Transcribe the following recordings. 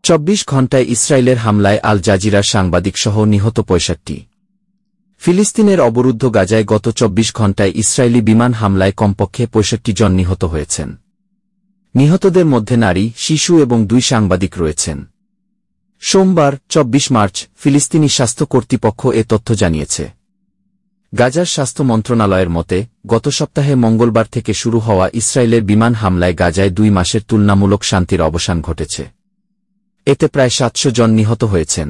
২৪ ঘণ্টায় ইসরায়েলের হামলায় আল জাজিরার সাংবাদিকসহ নিহত ৬৫। ফিলিস্তিনের অবরুদ্ধ গাজায় গত ২৪ ঘণ্টায় ইসরায়েলি বিমান হামলায় কমপক্ষে ৬৫ জন নিহত হয়েছেন। নিহতদের মধ্যে নারী, শিশু এবং ২ সাংবাদিক রয়েছেন। সোমবার ২৪ মার্চ ফিলিস্তিনি স্বাস্থ্য কর্তৃপক্ষ এ তথ্য জানিয়েছে। গাজার স্বাস্থ্য মন্ত্রণালয়ের মতে গত সপ্তাহে মঙ্গলবার থেকে শুরু হওয়া ইসরায়েলের বিমান হামলায় গাজায় ২ মাসের তুলনামূলক শান্তির অবসান ঘটেছে। এতে প্রায় ৭০০ জন নিহত হয়েছেন।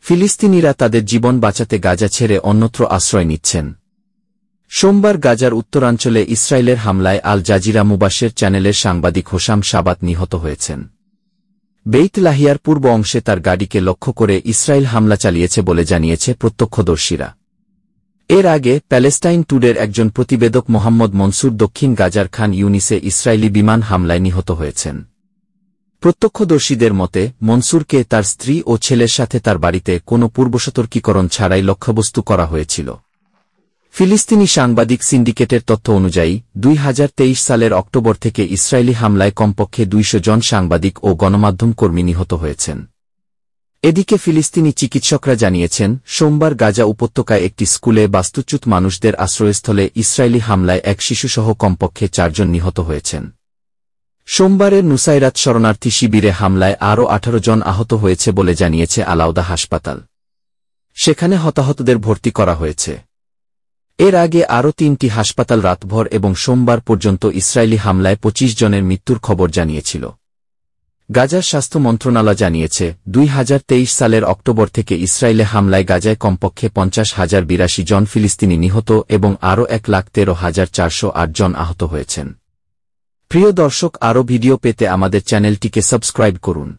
ফিলিস্তিনিরা তাদের জীবন বাঁচাতে গাজা ছেড়ে অন্যত্র আশ্রয় নিচ্ছেন। সোমবার গাজার উত্তরাঞ্চলে ইসরায়েলের হামলায় আল জাজিরা মুবাশের চ্যানেলের সাংবাদিক হোসাম শাবাত নিহত হয়েছেন। বেইত লাহিয়ার পূর্ব অংশে তার গাড়িকে লক্ষ্য করে ইসরায়েল হামলা চালিয়েছে বলে জানিয়েছে প্রত্যক্ষদর্শীরা। এর আগে প্যালেস্টাইন টুডের একজন প্রতিবেদক মোহাম্মদ মনসুর দক্ষিণ গাজার খান ইউনিসে ইসরায়েলি বিমান হামলায় নিহত হয়েছেন। প্রত্যক্ষদর্শীদের মতে মনসুরকে তার স্ত্রী ও ছেলের সাথে তার বাড়িতে কোনো পূর্বসতর্কীকরণ ছাড়াই লক্ষ্যবস্তু করা হয়েছিল। ফিলিস্তিনি সাংবাদিক সিন্ডিকেটের তথ্য অনুযায়ী ২০২৩ সালের অক্টোবর থেকে ইসরায়েলি হামলায় কমপক্ষে ২০০ জন সাংবাদিক ও গণমাধ্যম কর্মী নিহত হয়েছেন। এদিকে ফিলিস্তিনি চিকিৎসকরা জানিয়েছেন সোমবার গাজা উপত্যকায় একটি স্কুলে বাস্তুচ্যুত মানুষদের আশ্রয়স্থলে ইসরায়েলি হামলায় এক শিশুসহ কমপক্ষে ৪ জন নিহত হয়েছেন। সোমবারের নুসাইরাত শরণার্থী শিবিরে হামলায় আরও ১৮ জন আহত হয়েছে বলে জানিয়েছে আলাউদা হাসপাতাল। সেখানে হতাহতদের ভর্তি করা হয়েছে। এর আগে আরও ৩টি হাসপাতাল রাতভর এবং সোমবার পর্যন্ত ইসরায়েলি হামলায় ২৫ জনের মৃত্যুর খবর জানিয়েছিল। গাজার স্বাস্থ্য মন্ত্রণালয় জানিয়েছে ২০২৩ সালের অক্টোবর থেকে ইসরায়েলে হামলায় গাজায় কমপক্ষে ৫০,০৮২ জন ফিলিস্তিনি নিহত এবং আরও ১,১৩,৪০৮ জন আহত হয়েছেন। প্রিয় দর্শক, আরও ভিডিও পেতে আমাদের চ্যানেলটিকে সাবস্ক্রাইব করুন।